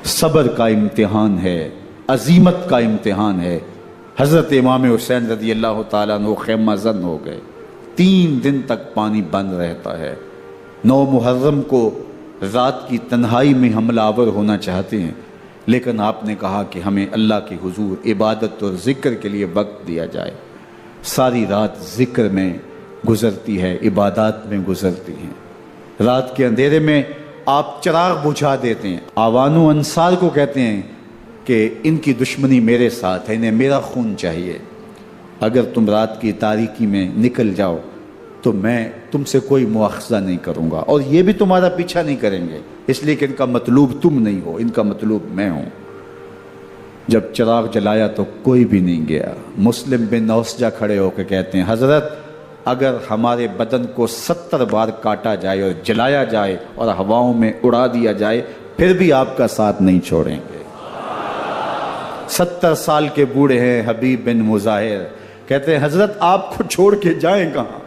صبر کا امتحان ہے، عزیمت کا امتحان ہے۔ حضرت امام حسین رضی اللہ تعالیٰ عنہ خیمہ زن ہو گئے، 3 دن تک پانی بند رہتا ہے۔ 9 محرم کو رات کی تنہائی میں حملہ آور ہونا چاہتے ہیں، لیکن آپ نے کہا کہ ہمیں اللہ کے حضور عبادت اور ذکر کے لیے وقت دیا جائے۔ ساری رات ذکر میں گزرتی ہے، عبادات میں گزرتی ہیں۔ رات کے اندھیرے میں آپ چراغ بجھا دیتے ہیں۔ آوان و انصار کو کہتے ہیں کہ ان کی دشمنی میرے ساتھ ہے، انہیں میرا خون چاہیے، اگر تم رات کی تاریکی میں نکل جاؤ تو میں تم سے کوئی مواخذہ نہیں کروں گا، اور یہ بھی تمہارا پیچھا نہیں کریں گے، اس لیے کہ ان کا مطلوب تم نہیں ہو، ان کا مطلوب میں ہوں۔ جب چراغ جلایا تو کوئی بھی نہیں گیا۔ مسلم بن نوسجہ کھڑے ہو کے کہتے ہیں، حضرت اگر ہمارے بدن کو 70 بار کاٹا جائے اور جلایا جائے اور ہواؤں میں اڑا دیا جائے پھر بھی آپ کا ساتھ نہیں چھوڑیں گے۔ 70 سال کے بوڑھے ہیں حبیب بن مظاہر، کہتے ہیں حضرت آپ کو چھوڑ کے جائیں کہاں،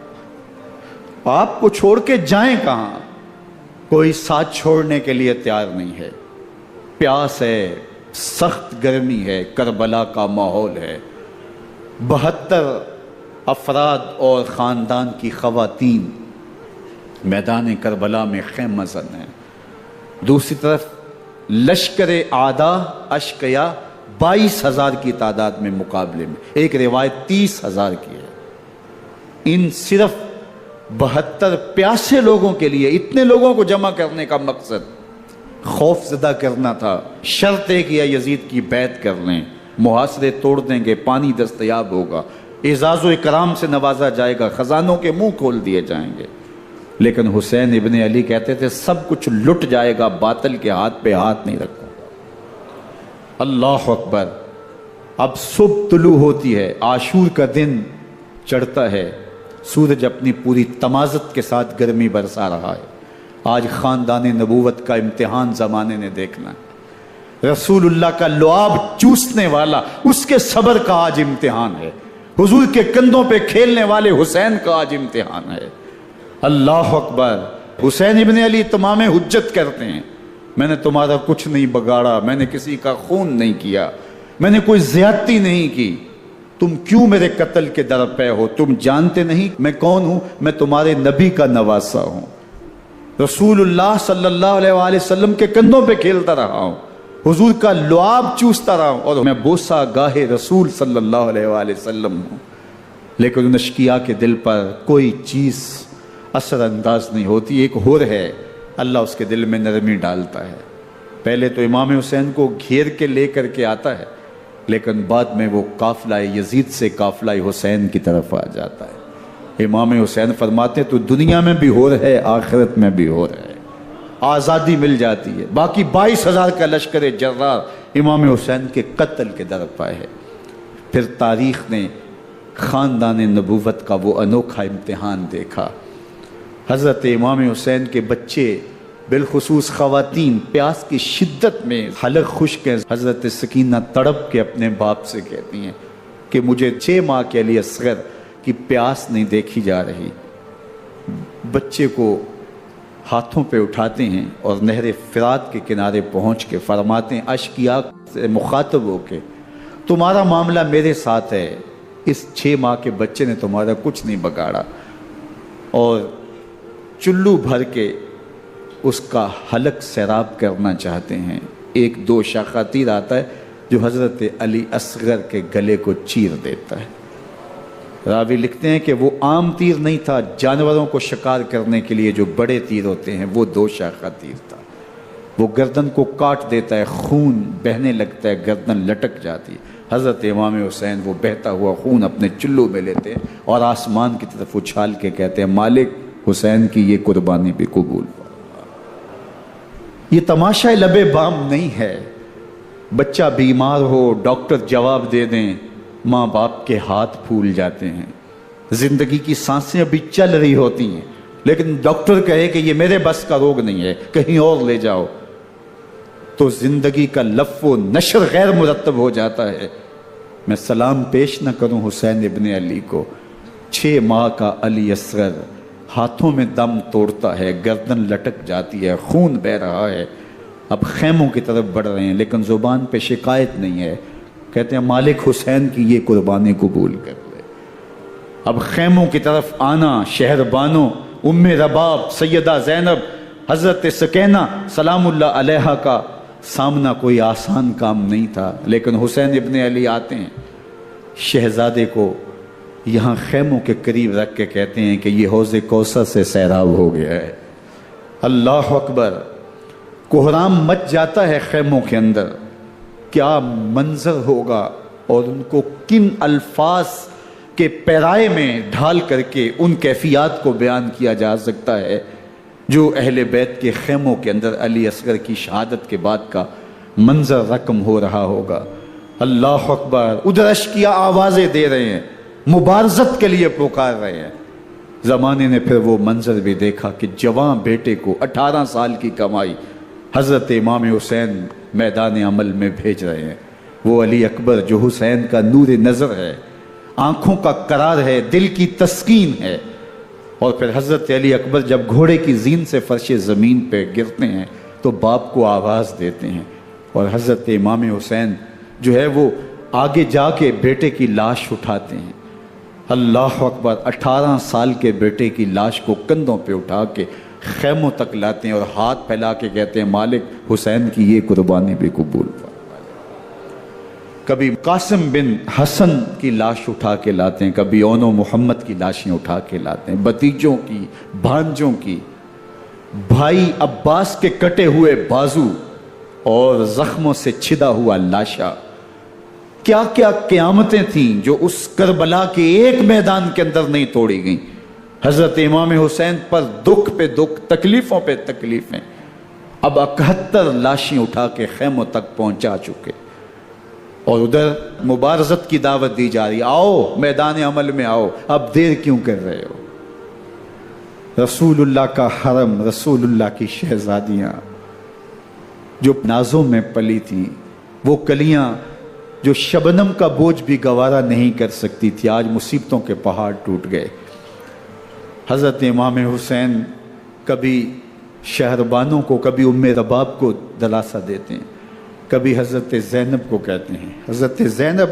آپ کو چھوڑ کے جائیں کہاں؟ کوئی ساتھ چھوڑنے کے لیے تیار نہیں ہے۔ پیاس ہے، سخت گرمی ہے، کربلا کا ماحول ہے، 72 افراد اور خاندان کی خواتین میدان کربلا میں خیمہ زن ہیں۔ دوسری طرف لشکر اعداء اشقیا 22,000 کی تعداد میں مقابلے میں، ایک روایت 30,000 کی ہے۔ ان صرف 72 پیاسے لوگوں کے لیے اتنے لوگوں کو جمع کرنے کا مقصد خوف زدہ کرنا تھا۔ شرط ہے کہ یزید کی بیعت کر لیں، محاصرے توڑ دیں گے، پانی دستیاب ہوگا، اعزاز و اکرام سے نوازا جائے گا، خزانوں کے منہ کھول دیے جائیں گے۔ لیکن حسین ابن علی کہتے تھے سب کچھ لٹ جائے گا، باطل کے ہاتھ پہ ہاتھ نہیں رکھوں گا۔ اللہ اکبر۔ اب صبح طلوع ہوتی ہے، عاشور کا دن چڑھتا ہے، سورج اپنی پوری تمازت کے ساتھ گرمی برسا رہا ہے۔ آج خاندان نبوت کا امتحان زمانے نے دیکھنا ہے۔ رسول اللہ کا لعاب چوسنے والا اس کے صبر کا آج امتحان ہے۔ حضور کے کندھوں پہ کھیلنے والے حسین کا آج امتحان ہے۔ اللہ اکبر۔ حسین ابن علی تمام حجت کرتے ہیں، میں نے تمہارا کچھ نہیں بگاڑا، میں نے کسی کا خون نہیں کیا، میں نے کوئی زیادتی نہیں کی، تم کیوں میرے قتل کے در پہ ہو؟ تم جانتے نہیں میں کون ہوں؟ میں تمہارے نبی کا نواسا ہوں، رسول اللہ صلی اللہ علیہ وآلہ وسلم کے کندھوں پہ کھیلتا رہا ہوں، حضور کا لعاب چوستا رہا ہوں، اور میں بوسہ گاہ رسول صلی اللہ علیہ وآلہ وسلم ہوں۔ لیکن ان اشقیاء کے دل پر کوئی چیز اثر انداز نہیں ہوتی۔ ایک ہور ہے، اللہ اس کے دل میں نرمی ڈالتا ہے۔ پہلے تو امام حسین کو گھیر کے لے کر کے آتا ہے، لیکن بعد میں وہ قافلہ یزید سے قافلہ حسین کی طرف آ جاتا ہے۔ امام حسین فرماتے تو دنیا میں بھی ہور ہے، آخرت میں بھی ہور ہے، آزادی مل جاتی ہے۔ باقی 22,000 کا لشکر جرار امام حسین کے قتل کے در پہ ہے۔ پھر تاریخ نے خاندان نبوت کا وہ انوکھا امتحان دیکھا۔ حضرت امام حسین کے بچے بالخصوص خواتین پیاس کی شدت میں حلق خشک ہیں۔ حضرت سکینہ تڑپ کے اپنے باپ سے کہتی ہیں کہ مجھے 6 ماہ کے لیے اصغر کی پیاس نہیں دیکھی جا رہی۔ بچے کو ہاتھوں پہ اٹھاتے ہیں اور نہر فرات کے کنارے پہنچ کے فرماتے ہیں اشقیاء سے مخاطب ہو کے، تمہارا معاملہ میرے ساتھ ہے، اس 6 ماہ کے بچے نے تمہارا کچھ نہیں بگاڑا، اور چلو بھر کے اس کا حلق سیراب کرنا چاہتے ہیں۔ ایک 2 شاخہ تیر آتا ہے جو حضرت علی اصغر کے گلے کو چیر دیتا ہے۔ راوی لکھتے ہیں کہ وہ عام تیر نہیں تھا، جانوروں کو شکار کرنے کے لیے جو بڑے تیر ہوتے ہیں وہ 2 شاخہ تیر تھا۔ وہ گردن کو کاٹ دیتا ہے، خون بہنے لگتا ہے، گردن لٹک جاتی ہے۔ حضرت امام حسین وہ بہتا ہوا خون اپنے چلو میں لیتے ہیں اور آسمان کی طرف اچھال کے کہتے ہیں مالک حسین کی یہ قربانی بھی قبول ہو۔ یہ تماشا لبے بام نہیں ہے۔ بچہ بیمار ہو، ڈاکٹر جواب دے دیں، ماں باپ کے ہاتھ پھول جاتے ہیں، زندگی کی سانسیں ابھی چل رہی ہوتی ہیں، لیکن ڈاکٹر کہے کہ یہ میرے بس کا روگ نہیں ہے، کہیں اور لے جاؤ، تو زندگی کا لف و نشر غیر مرتب ہو جاتا ہے۔ میں سلام پیش نہ کروں حسین ابن علی کو، 6 ماہ کا علی اصغر ہاتھوں میں دم توڑتا ہے، گردن لٹک جاتی ہے، خون بہ رہا ہے، اب خیموں کی طرف بڑھ رہے ہیں، لیکن زبان پہ شکایت نہیں ہے، کہتے ہیں مالک حسین کی یہ قربانی قبول کر لے۔ اب خیموں کی طرف آنا، شہر بانو، ام رباب، سیدہ زینب، حضرت سکینہ سلام اللہ علیہا کا سامنا کوئی آسان کام نہیں تھا، لیکن حسین ابن علی آتے ہیں، شہزادے کو یہاں خیموں کے قریب رکھ کے کہتے ہیں کہ یہ حوض کوثر سے سیراب ہو گیا ہے۔ اللہ اکبر، کوہرام مچ جاتا ہے خیموں کے اندر، کیا منظر ہوگا، اور ان کو کن الفاظ کے پیرائے میں ڈھال کر کے ان کیفیات کو بیان کیا جا سکتا ہے جو اہل بیت کے خیموں کے اندر علی اصغر کی شہادت کے بعد کا منظر رقم ہو رہا ہوگا۔ اللہ اکبر، ادھر اشکیا آوازیں دے رہے ہیں، مبارزت کے لیے پکار رہے ہیں۔ زمانے نے پھر وہ منظر بھی دیکھا کہ جوان بیٹے کو 18 سال کی کمائی حضرت امام حسین میدان عمل میں بھیج رہے ہیں۔ وہ علی اکبر جو حسین کا نور نظر ہے، آنکھوں کا قرار ہے، دل کی تسکین ہے۔ اور پھر حضرت علی اکبر جب گھوڑے کی زین سے فرش زمین پہ گرتے ہیں تو باپ کو آواز دیتے ہیں، اور حضرت امام حسین جو ہے وہ آگے جا کے بیٹے کی لاش اٹھاتے ہیں۔ اللہ اکبر، 18 سال کے بیٹے کی لاش کو کندھوں پہ اٹھا کے خیموں تک لاتے ہیں اور ہاتھ پھیلا کے کہتے ہیں مالک حسین کی یہ قربانی بھی قبول فرما۔ کبھی قاسم بن حسن کی لاش اٹھا کے لاتے ہیں، کبھی اون و محمد کی لاشیں اٹھا کے لاتے ہیں، بتیجوں کی، بھانجوں کی، بھائی عباس کے کٹے ہوئے بازو اور زخموں سے چھدا ہوا لاشا۔ کیا کیا قیامتیں تھیں جو اس کربلا کے ایک میدان کے اندر نہیں توڑی گئیں۔ حضرت امام حسین پر دکھ پہ دکھ، تکلیفوں پہ تکلیفیں۔ اب 71 لاشیں اٹھا کے خیموں تک پہنچا چکے، اور ادھر مبارزت کی دعوت دی جا رہی، آؤ میدان عمل میں آؤ، اب دیر کیوں کر رہے ہو۔ رسول اللہ کا حرم، رسول اللہ کی شہزادیاں جو نازوں میں پلی تھیں، وہ کلیاں جو شبنم کا بوجھ بھی گوارا نہیں کر سکتی تھی، آج مصیبتوں کے پہاڑ ٹوٹ گئے۔ حضرت امام حسین کبھی شہربانوں کو، کبھی ام رباب کو دلاسا دیتے ہیں، کبھی حضرت زینب کو کہتے ہیں۔ حضرت زینب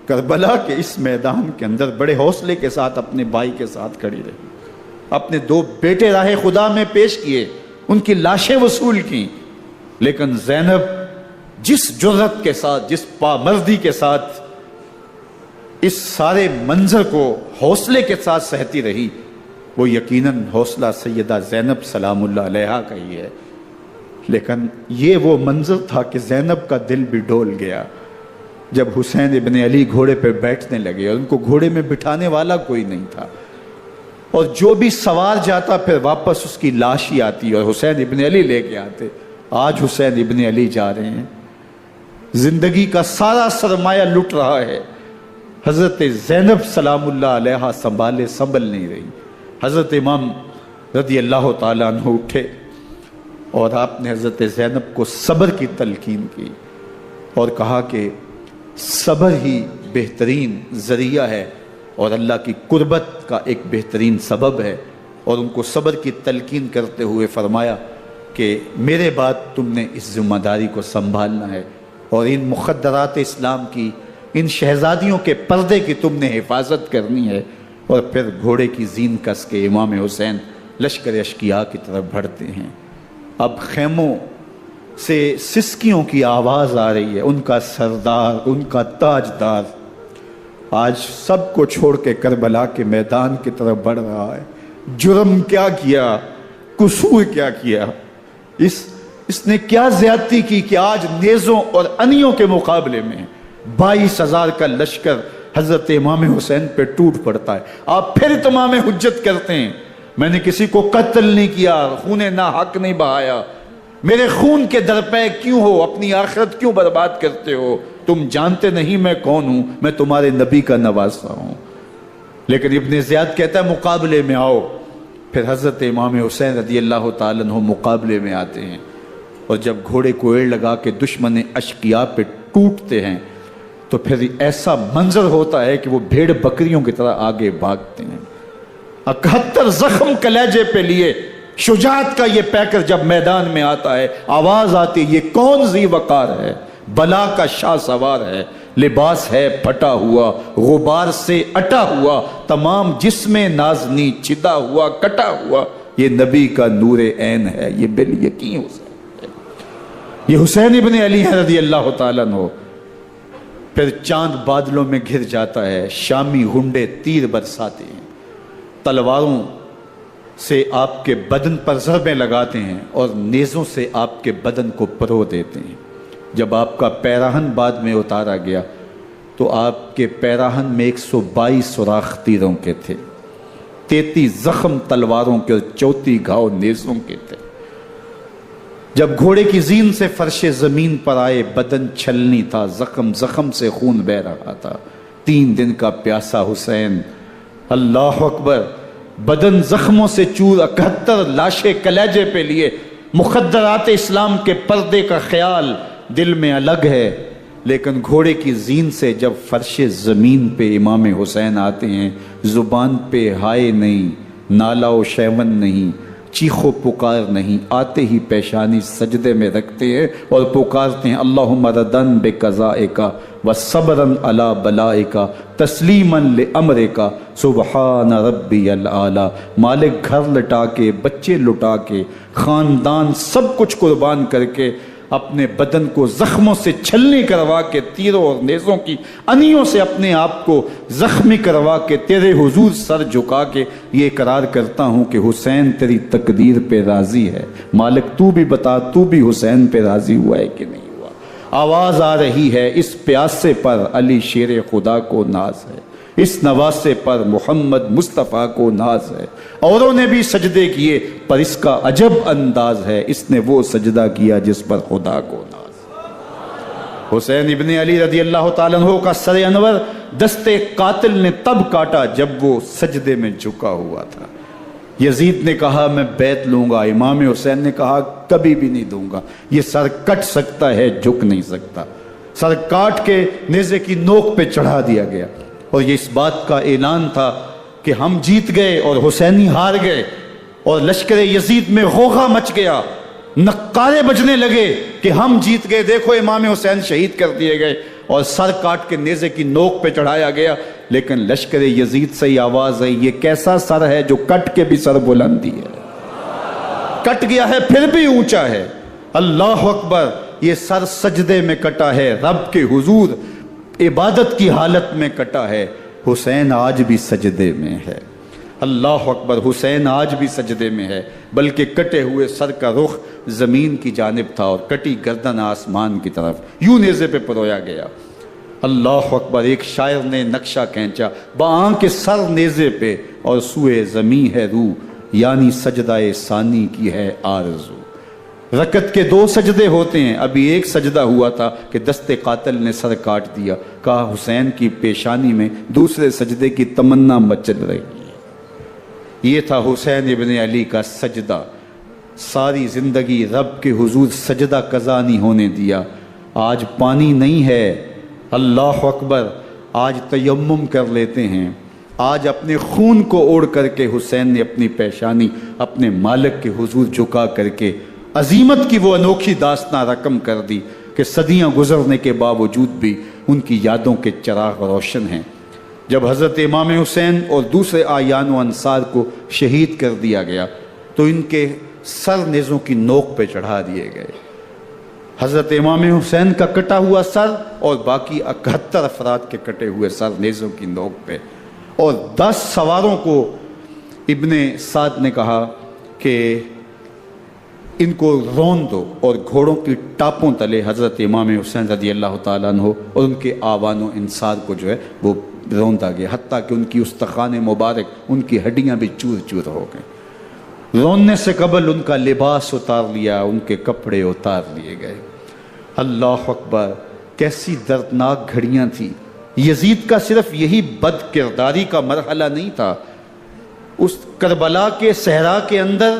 کربلا کے اس میدان کے اندر بڑے حوصلے کے ساتھ اپنے بھائی کے ساتھ کھڑی رہی، اپنے 2 بیٹے راہ خدا میں پیش کیے، ان کی لاشیں وصول کی، لیکن زینب جس جرأت کے ساتھ، جس پامردی کے ساتھ اس سارے منظر کو حوصلے کے ساتھ سہتی رہی، وہ یقیناً حوصلہ سیدہ زینب سلام اللہ علیہا کا ہی ہے۔ لیکن یہ وہ منظر تھا کہ زینب کا دل بھی ڈول گیا جب حسین ابن علی گھوڑے پہ بیٹھنے لگے، اور ان کو گھوڑے میں بٹھانے والا کوئی نہیں تھا، اور جو بھی سوار جاتا پھر واپس اس کی لاش ہی آتی اور حسین ابن علی لے کے آتے۔ آج حسین ابن علی جا رہے ہیں، زندگی کا سارا سرمایہ لٹ رہا ہے، حضرت زینب سلام اللہ علیہا سنبھل نہیں رہی۔ حضرت امام رضی اللہ تعالیٰ عنہ اٹھے اور آپ نے حضرت زینب کو صبر کی تلقین کی اور کہا کہ صبر ہی بہترین ذریعہ ہے اور اللہ کی قربت کا ایک بہترین سبب ہے، اور ان کو صبر کی تلقین کرتے ہوئے فرمایا کہ میرے بعد تم نے اس ذمہ داری کو سنبھالنا ہے، اور ان مخدرات اسلام کی، ان شہزادیوں کے پردے کی تم نے حفاظت کرنی ہے۔ اور پھر گھوڑے کی زین کس کے امام حسین لشکر اشکیا کی طرف بڑھتے ہیں۔ اب خیموں سے سسکیوں کی آواز آ رہی ہے، ان کا سردار، ان کا تاجدار آج سب کو چھوڑ کے کربلا کے میدان کی طرف بڑھ رہا ہے۔ جرم کیا کیا، قصور کیا کیا، اس نے کیا زیادتی کی کہ آج نیزوں اور انیوں کے مقابلے میں 22,000 کا لشکر حضرت امام حسین پہ ٹوٹ پڑتا ہے۔ آپ پھر اتمام حجت کرتے ہیں، میں نے کسی کو قتل نہیں کیا، خون ناحق نہیں بہایا، میرے خون کے درپے کیوں ہو، اپنی آخرت کیوں برباد کرتے ہو، تم جانتے نہیں میں کون ہوں، میں تمہارے نبی کا نواسا ہوں۔ لیکن ابن زیاد کہتا ہے مقابلے میں آؤ۔ پھر حضرت امام حسین رضی اللہ تعالیٰ عنہ مقابلے میں آتے ہیں، اور جب گھوڑے کو ایڑ لگا کے دشمن اشقیاء پہ ٹوٹتے ہیں تو پھر ایسا منظر ہوتا ہے کہ وہ بھیڑ بکریوں کی طرح آگے بھاگتے ہیں۔ 71 زخم کلیجے پہ لیے شجاعت کا یہ پیکر جب میدان میں آتا ہے، آواز آتی یہ کون ذی وقار ہے، بلا کا شاہ سوار ہے، لباس ہے پھٹا ہوا غبار سے اٹا ہوا، تمام جسم نازنی چدا ہوا کٹا ہوا، یہ نبی کا نور عین ہے، یہ بالیقین حسین ہے، یہ حسین ابن علی ہے رضی اللہ تعالیٰ عنہ۔ پھر چاند بادلوں میں گھر جاتا ہے، شامی غنڈے تیر برساتے ہیں، تلواروں سے آپ کے بدن پر ضربیں لگاتے ہیں اور نیزوں سے آپ کے بدن کو پرو دیتے ہیں۔ جب آپ کا پیراہن بعد میں اتارا گیا تو آپ کے پیراہن میں 122 سوراخ تیروں کے تھے، 33 زخم تلواروں کے اور 34 گھاؤ نیزوں کے تھے۔ جب گھوڑے کی زین سے فرش زمین پر آئے، بدن چھلنی تھا، زخم زخم سے خون بہ رہا تھا، 3 دن کا پیاسا حسین، اللہ اکبر، بدن زخموں سے چور، 71 لاشیں کلیجے پہ لیے، مخدرات اسلام کے پردے کا خیال دل میں الگ ہے، لیکن گھوڑے کی زین سے جب فرش زمین پہ امام حسین آتے ہیں، زبان پہ ہائے نہیں، نالا و شیون نہیں، چیخ و پکار نہیں، آتے ہی پیشانی سجدے میں رکھتے ہیں اور پکارتے ہیں اللہم ردن بقضائک وصبرن علی بلائک تسلیما لامرک سبحان ربی العالی۔ مالک گھر لٹا کے، بچے لٹا کے، خاندان سب کچھ قربان کر کے، اپنے بدن کو زخموں سے چھلنی کروا کے، تیروں اور نیزوں کی انیوں سے اپنے آپ کو زخمی کروا کے، تیرے حضور سر جھکا کے یہ اقرار کرتا ہوں کہ حسین تیری تقدیر پہ راضی ہے، مالک تو بھی بتا، تو بھی حسین پہ راضی ہوا ہے کہ نہیں ہوا۔ آواز آ رہی ہے اس پیاسے پر علی شیر خدا کو ناز ہے، اس نواسے پر محمد مصطفیٰ کو ناز ہے، اوروں نے بھی سجدے کیے پر اس کا عجب انداز ہے، اس نے وہ سجدہ کیا جس پر خدا کو ناز ہے۔ حسین ابن علی رضی اللہ تعالیٰ عنہ کا سر انور دستے قاتل نے تب کاٹا جب وہ سجدے میں جھکا ہوا تھا۔ یزید نے کہا میں بیعت لوں گا، امام حسین نے کہا کبھی بھی نہیں دوں گا، یہ سر کٹ سکتا ہے جھک نہیں سکتا۔ سر کاٹ کے نیزے کی نوک پہ چڑھا دیا گیا اور یہ اس بات کا اعلان تھا کہ ہم جیت گئے اور حسینی ہار گئے، اور لشکر یزید میں غوغا مچ گیا، نقارے بجنے لگے کہ ہم جیت گئے، دیکھو امام حسین شہید کر دیے گئے، اور سر کاٹ کے نیزے کی نوک پہ چڑھایا گیا۔ لیکن لشکر یزید سے ہی آواز آئی یہ کیسا سر ہے جو کٹ کے بھی سر بلندی ہے، کٹ گیا ہے پھر بھی اونچا ہے، اللہ اکبر، یہ سر سجدے میں کٹا ہے، رب کے حضور عبادت کی حالت میں کٹا ہے۔ حسین آج بھی سجدے میں ہے، اللہ اکبر، حسین آج بھی سجدے میں ہے، بلکہ کٹے ہوئے سر کا رخ زمین کی جانب تھا اور کٹی گردن آسمان کی طرف، یوں نیزے پہ پرویا گیا۔ اللہ اکبر، ایک شاعر نے نقشہ کھینچا، بآنکھ سر نیزے پہ اور سوئے زمیں ہے روح، یعنی سجدہ ثانی کی ہے آرزو۔ رکعت کے 2 سجدے ہوتے ہیں، ابھی ایک سجدہ ہوا تھا کہ دست قاتل نے سر کاٹ دیا، کہا حسین کی پیشانی میں دوسرے سجدے کی تمنا مچل رہی ہے۔ یہ تھا حسین ابن علی کا سجدہ، ساری زندگی رب کے حضور سجدہ قضا نہیں ہونے دیا۔ آج پانی نہیں ہے، اللہ اکبر، آج تیمم کر لیتے ہیں، آج اپنے خون کو اوڑ کر کے حسین نے اپنی پیشانی اپنے مالک کے حضور جھکا کر کے عظیمت کی وہ انوکھی داستان رقم کر دی کہ صدیاں گزرنے کے باوجود بھی ان کی یادوں کے چراغ روشن ہیں۔ جب حضرت امام حسین اور دوسرے آیان و انصار کو شہید کر دیا گیا تو ان کے سر نیزوں کی نوک پہ چڑھا دیے گئے، حضرت امام حسین کا کٹا ہوا سر اور باقی 71 افراد کے کٹے ہوئے سر نیزوں کی نوک پہ، اور 10 سواروں کو ابن سعد نے کہا کہ ان کو رون دو، اور گھوڑوں کی ٹاپوں تلے حضرت امام حسین رضی اللہ تعالیٰ عنہ اور ان کے آوان و انصار کو جو ہے وہ روندا گیا، حتیٰ کہ ان کی استخوان مبارک، ان کی ہڈیاں بھی چور چور ہو گئیں۔ روننے سے قبل ان کا لباس اتار لیا، ان کے کپڑے اتار لیے گئے۔ اللہ اکبر، کیسی دردناک گھڑیاں تھیں۔ یزید کا صرف یہی بد کرداری کا مرحلہ نہیں تھا، اس کربلا کے صحرا کے اندر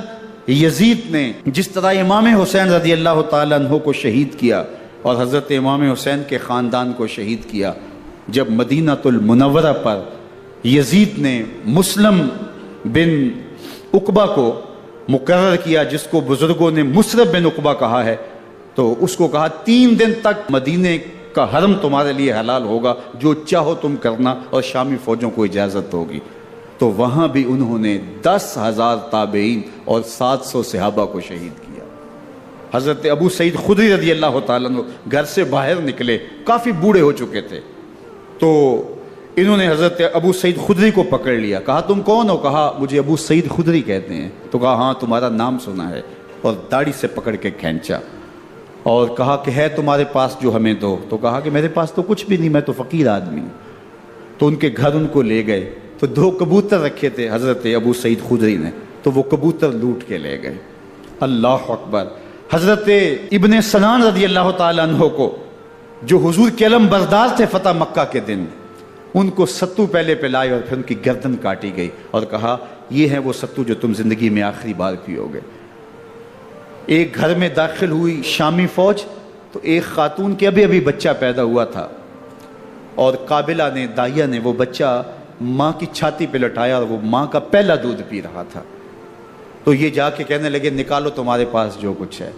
یزید نے جس طرح امام حسین رضی اللہ تعالیٰ عنہ کو شہید کیا اور حضرت امام حسین کے خاندان کو شہید کیا، جب مدینہ المنورہ پر یزید نے مسلم بن عقبہ کو مقرر کیا جس کو بزرگوں نے مصرف بن عقبہ کہا ہے، تو اس کو کہا 3 دن تک مدینے کا حرم تمہارے لیے حلال ہوگا، جو چاہو تم کرنا، اور شامی فوجوں کو اجازت ہوگی۔ تو وہاں بھی انہوں نے 10,000 تابعین اور 700 صحابہ کو شہید کیا۔ حضرت ابو سعید خدری رضی اللہ تعالیٰ عنہ گھر سے باہر نکلے، کافی بوڑھے ہو چکے تھے، تو انہوں نے حضرت ابو سعید خدری کو پکڑ لیا، کہا تم کون ہو؟ کہا مجھے ابو سعید خدری کہتے ہیں۔ تو کہا ہاں تمہارا نام سنا ہے، اور داڑھی سے پکڑ کے کھینچا اور کہا کہ ہے تمہارے پاس جو ہمیں دو؟ تو کہا کہ میرے پاس تو کچھ بھی نہیں، میں تو فقیر آدمی ہوں۔ تو ان کے گھر ان کو لے گئے، تو 2 کبوتر رکھے تھے حضرت ابو سعید خدری نے، تو وہ کبوتر لوٹ کے لے گئے۔ اللہ اکبر۔ حضرت ابن سنان رضی اللہ تعالیٰ عنہ کو، جو حضور کے علم بردار تھے فتح مکہ کے دن، ان کو ستو پہلے پلائے اور پھر ان کی گردن کاٹی گئی، اور کہا یہ ہے وہ ستو جو تم زندگی میں آخری بار پیو گے۔ ایک گھر میں داخل ہوئی شامی فوج، تو ایک خاتون کے ابھی بچہ پیدا ہوا تھا، اور قابلہ نے، دائیا نے وہ بچہ ماں کی چھاتی پہ لٹایا، اور وہ ماں کا پہلا دودھ پی رہا تھا۔ تو یہ جا کے کہنے لگے نکالو تمہارے پاس جو کچھ ہے۔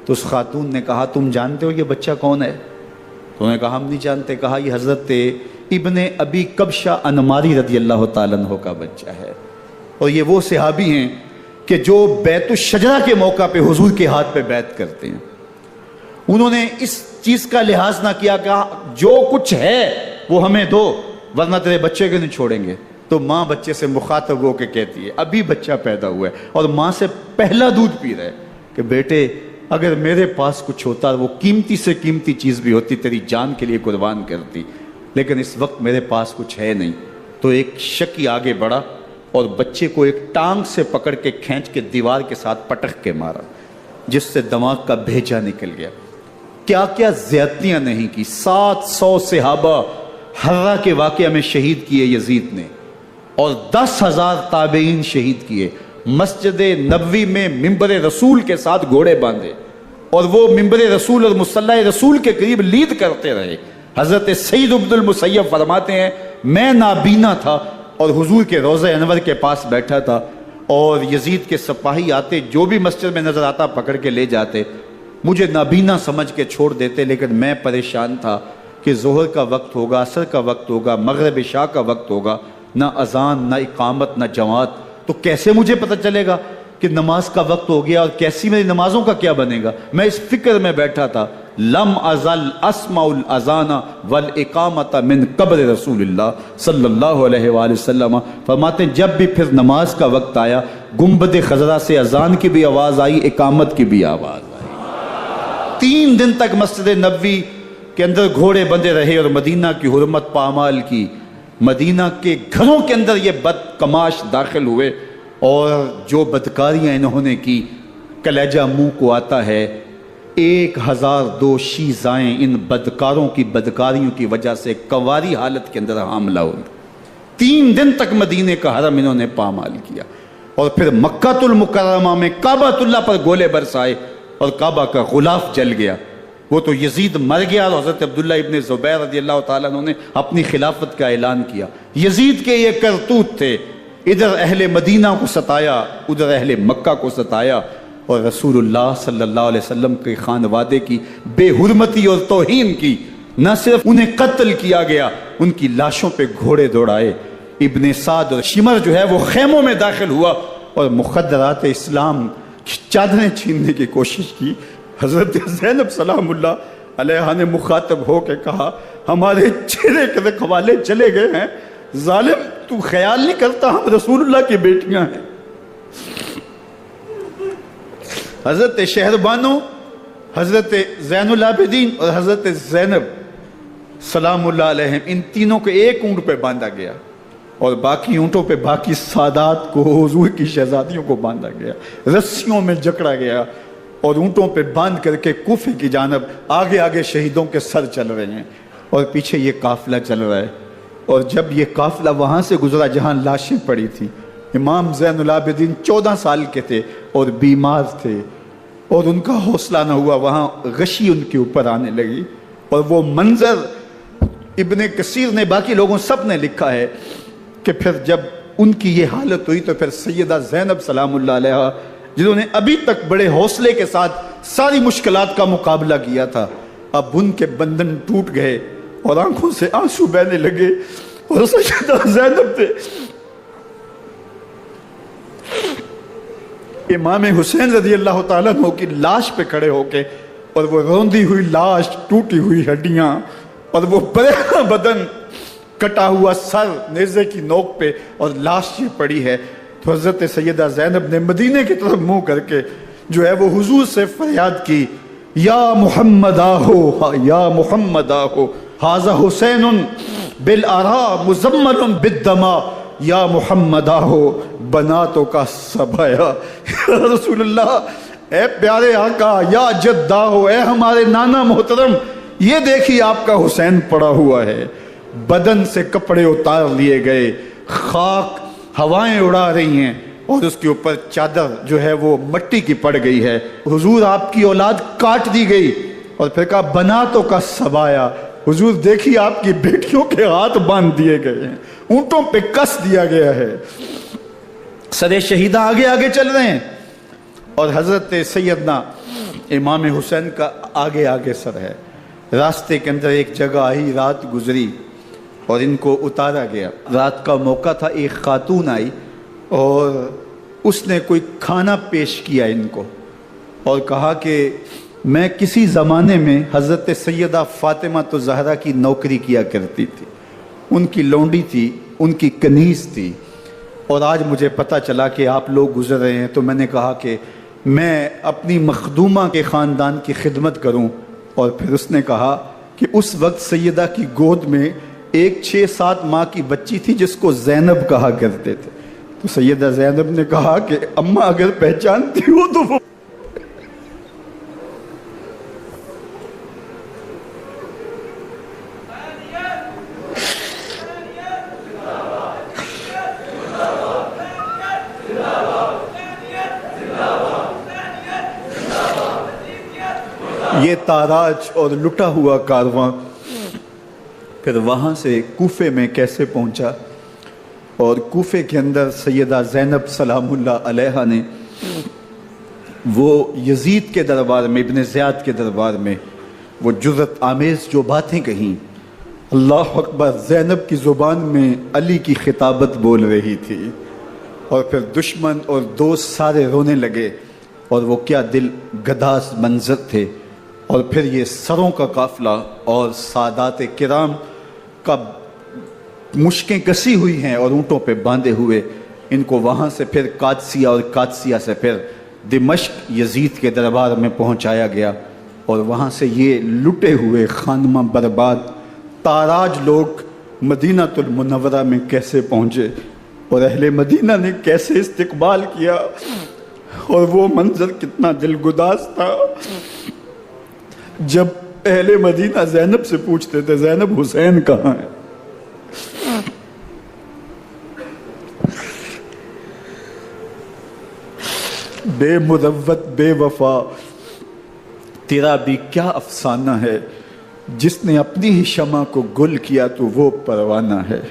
تو اس خاتون نے کہا تم جانتے ہو یہ بچہ کون ہے؟ تو انہوں نے کہا ہم نہیں جانتے۔ کہا یہ حضرت ابن ابی کبشہ انماری رضی اللہ تعالیٰ عنہ کا بچہ ہے، اور یہ وہ صحابی ہیں کہ جو بیت الشجرہ کے موقع پہ حضور کے ہاتھ پہ بیعت کرتے ہیں۔ انہوں نے اس چیز کا لحاظ نہ کیا کہ جو کچھ ہے وہ ہمیں دو، ورنہ تیرے بچے کو نہیں چھوڑیں گے۔ تو ماں بچے سے مخاطب ہو کے کہتی ہے، ابھی بچہ پیدا ہوا ہے اور ماں سے پہلا دودھ پی رہے، کہ بیٹے اگر میرے پاس کچھ ہوتا، وہ قیمتی سے قیمتی چیز بھی ہوتی، تیری جان کے لیے قربان کرتی، لیکن اس وقت میرے پاس کچھ ہے نہیں۔ تو ایک شکی آگے بڑھا اور بچے کو ایک ٹانگ سے پکڑ کے کھینچ کے دیوار کے ساتھ پٹک کے مارا، جس سے دماغ کا بھیجا نکل گیا۔ کیا کیا زیادتیاں نہیں کی۔ 700 صحابہ حرہ کے واقعہ میں شہید کیے یزید نے، اور 10,000 تابعین شہید کیے۔ مسجد نبوی میں ممبر رسول کے ساتھ گھوڑے باندھے، اور وہ ممبر رسول اور مصلی رسول کے قریب لید کرتے رہے۔ حضرت سید عبد المسیب فرماتے ہیں میں نابینا تھا اور حضور کے روضہ انور کے پاس بیٹھا تھا، اور یزید کے سپاہی آتے، جو بھی مسجد میں نظر آتا پکڑ کے لے جاتے، مجھے نابینا سمجھ کے چھوڑ دیتے، لیکن میں پریشان تھا کہ ظہر کا وقت ہوگا، عصر کا وقت ہوگا، مغرب عشاء کا وقت ہوگا، نہ اذان نہ اقامت نہ جماعت، تو کیسے مجھے پتہ چلے گا کہ نماز کا وقت ہو گیا، اور کیسی میری نمازوں کا کیا بنے گا؟ میں اس فکر میں بیٹھا تھا۔ لم ازل اسمع الاذان والاقامت من قبر رسول اللہ صلی اللہ علیہ وآلہ وسلم۔ فرماتے ہیں جب بھی پھر نماز کا وقت آیا، گنبد خضرا سے اذان کی بھی آواز آئی، اقامت کی بھی آواز آئی۔ 3 دن تک مسجد نبوی کے اندر گھوڑے بندے رہے، اور مدینہ کی حرمت پامال کی۔ مدینہ کے گھروں کے اندر یہ بدکماش داخل ہوئے، اور جو بدکاریاں انہوں نے کی، کلیجہ منہ کو آتا ہے۔ 1002 شیزائیں ان بدکاروں کی بدکاریوں کی وجہ سے کنواری حالت کے اندر حاملہ ہوئی۔ 3 دن تک مدینے کا حرم انہوں نے پامال کیا، اور پھر مکہ المکرمہ میں کعبۃ اللہ پر گولے برسائے، اور کعبہ کا غلاف جل گیا۔ وہ تو یزید مر گیا، اور حضرت عبداللہ ابن زبیر رضی اللہ تعالیٰ عنہ نے اپنی خلافت کا اعلان کیا۔ یزید کے یہ کرتوت تھے، ادھر اہل مدینہ کو ستایا، ادھر اہل مکہ کو ستایا، اور رسول اللہ صلی اللہ علیہ وسلم کے خانوادے کی بے حرمتی اور توہین کی۔ نہ صرف انہیں قتل کیا گیا، ان کی لاشوں پہ گھوڑے دوڑائے۔ ابن سعد اور شمر جو ہے وہ خیموں میں داخل ہوا، اور مخدرات اسلام کی چادریں چھیننے کی کوشش کی۔ حضرت زینب سلام اللہ علیہ نے مخاطب ہو کے کہا ہمارے چہرے کے رکھوالے چلے گئے ہیں، ظالم تو خیال نہیں کرتا ہم رسول اللہ کی بیٹیاں ہیں۔ حضرت شہربانو، حضرت زین العابدین اور حضرت زینب سلام اللہ علیہ، ان تینوں کو ایک اونٹ پہ باندھا گیا، اور باقی اونٹوں پہ باقی سادات کو، حضور کی شہزادیوں کو باندھا گیا، رسیوں میں جکڑا گیا، اور اونٹوں پہ باندھ کر کے کوفے کی جانب آگے آگے شہیدوں کے سر چل رہے ہیں، اور پیچھے یہ قافلہ چل رہا ہے۔ اور جب یہ قافلہ وہاں سے گزرا جہاں لاشیں پڑی تھی، امام زین العابدین 14 سال کے تھے اور بیمار تھے، اور ان کا حوصلہ نہ ہوا، وہاں غشی ان کے اوپر آنے لگی، اور وہ منظر ابن کثیر نے، باقی لوگوں سب نے لکھا ہے کہ پھر جب ان کی یہ حالت ہوئی تو پھر سیدہ زینب سلام اللہ علیہ جنہوں نے ابھی تک بڑے حوصلے کے ساتھ ساری مشکلات کا مقابلہ کیا تھا، اب ان کے بندھن ٹوٹ گئے اور آنکھوں سے آنسو بہنے لگے، اور سیدہ زینب نے امام حسین رضی اللہ تعالیٰ عنہ کی لاش پہ کھڑے ہو کے، اور وہ روندی ہوئی لاش، ٹوٹی ہوئی ہڈیاں، اور وہ بریحاں بدن، کٹا ہوا سر نیزے کی نوک پہ، اور لاش یہ پڑی ہے، تو حضرت سیدہ زینب نے مدینے کی طرف منہ کر کے جو ہے وہ حضور سے فریاد کی، یا محمد آہو، یا محمد آہو، ھذا حسین بالآراء مزمل بالدماء، یا محمد آہو بناتوں کا سبایا۔ یا رسول اللہ، اے پیارے آقا، یا جد آہو، اے ہمارے نانا محترم، یہ دیکھیے آپ کا حسین پڑا ہوا ہے، بدن سے کپڑے اتار لیے گئے، خاک ہوائیں اڑا رہی ہیں، اور اس کے اوپر چادر جو ہے وہ مٹی کی پڑ گئی ہے، حضور آپ کی اولاد کاٹ دی گئی، اور پھر کہا بناتوں کا سبایا، حضور دیکھیے آپ کی بیٹیوں کے ہاتھ باندھ دیے گئے ہیں، اونٹوں پہ کس دیا گیا ہے، سر شہیدہ آگے آگے چل رہے ہیں، اور حضرت سیدنا امام حسین کا آگے آگے سر ہے۔ راستے کے اندر ایک جگہ آئی، رات گزری اور ان کو اتارا گیا۔ رات کا موقع تھا، ایک خاتون آئی اور اس نے کوئی کھانا پیش کیا ان کو، اور کہا کہ میں کسی زمانے میں حضرت سیدہ فاطمہ الزہرا کی نوکری کیا کرتی تھی، ان کی لونڈی تھی، ان کی کنیز تھی، اور آج مجھے پتہ چلا کہ آپ لوگ گزر رہے ہیں، تو میں نے کہا کہ میں اپنی مخدومہ کے خاندان کی خدمت کروں۔ اور پھر اس نے کہا کہ اس وقت سیدہ کی گود میں ایک 6-7 ماہ کی بچی تھی جس کو زینب کہا کرتے تھے، تو سیدہ زینب نے کہا کہ اماں اگر پہچانتی ہو تو وہ یہ تاراج اور لٹا ہوا کارواں پھر وہاں سے کوفے میں کیسے پہنچا، اور کوفے کے اندر سیدہ زینب سلام اللہ علیہا نے وہ یزید کے دربار میں، ابن زیاد کے دربار میں وہ جرأت آمیز جو باتیں کہیں، اللہ اکبر، زینب کی زبان میں علی کی خطابت بول رہی تھی، اور پھر دشمن اور دوست سارے رونے لگے، اور وہ کیا دل گداز منظر تھے، اور پھر یہ سروں کا قافلہ اور سادات کرام کا مشکیں کسی ہوئی ہیں اور اونٹوں پہ باندھے ہوئے، ان کو وہاں سے پھر قادسیہ، اور قادسیہ سے پھر دمشق یزید کے دربار میں پہنچایا گیا، اور وہاں سے یہ لٹے ہوئے خانمہ برباد تاراج لوگ مدینہ المنورہ میں کیسے پہنچے، اور اہل مدینہ نے کیسے استقبال کیا، اور وہ منظر کتنا دلگداز تھا جب اہل مدینہ زینب سے پوچھتے تھے زینب حسین کہاں ہے؟ بے مروت بے وفا تیرا بھی کیا افسانہ ہے، جس نے اپنی ہی شمع کو گل کیا تو وہ پروانہ ہے۔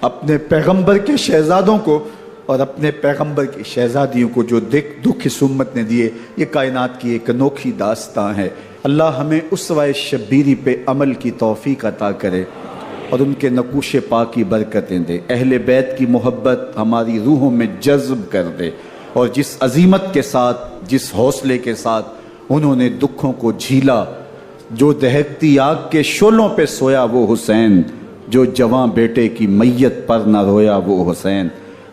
اپنے پیغمبر کے شہزادوں کو اور اپنے پیغمبر کی شہزادیوں کو جو دکھ اس امت نے دیے، یہ کائنات کی ایک انوکھی داستان ہے۔ اللہ ہمیں اسوہ شبیری پہ عمل کی توفیق عطا کرے اور ان کے نقوش پاک کی برکتیں دے، اہل بیت کی محبت ہماری روحوں میں جذب کر دے، اور جس عظیمت کے ساتھ، جس حوصلے کے ساتھ انہوں نے دکھوں کو جھیلا، جو دہکتی آگ کے شعلوں پہ سویا وہ حسین، جو جواں بیٹے کی میت پر نہ رویا وہ حسین،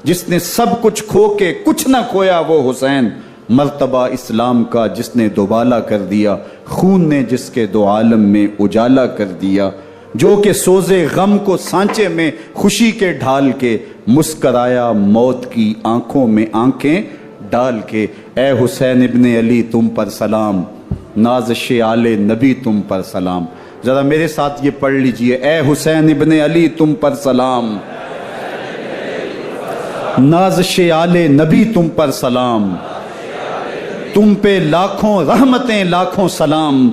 جس نے سب کچھ کھو کے کچھ نہ کھویا وہ حسین، مرتبہ اسلام کا جس نے دوبالا کر دیا، خون نے جس کے دو عالم میں اجالا کر دیا، جو کہ سوزے غم کو سانچے میں خوشی کے ڈھال کے مسکرایا موت کی آنکھوں میں آنکھیں ڈال کے۔ اے حسین ابن علی تم پر سلام، نازش آل نبی تم پر سلام۔ ذرا میرے ساتھ یہ پڑھ لیجئے، اے حسین ابن علی تم پر سلام، نازش آل نبی تم پر سلام، تم پہ لاکھوں رحمتیں لاکھوں سلام،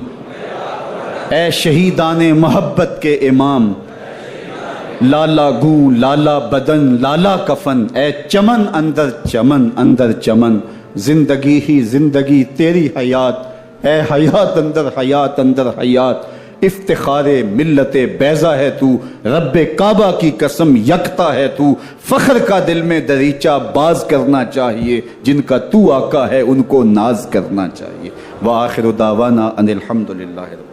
اے شہیدان محبت کے امام، لالا گوں لالا بدن لالا کفن، اے چمن اندر چمن اندر چمن، زندگی ہی زندگی تیری حیات، اے حیات اندر حیات اندر حیات، افتخار ملت بیضا ہے تو، رب کعبہ کی قسم یکتا ہے تو، فخر کا دل میں دریچہ باز کرنا چاہیے، جن کا تو آقا ہے ان کو ناز کرنا چاہیے۔ وآخر دعوانا ان الحمدللہ۔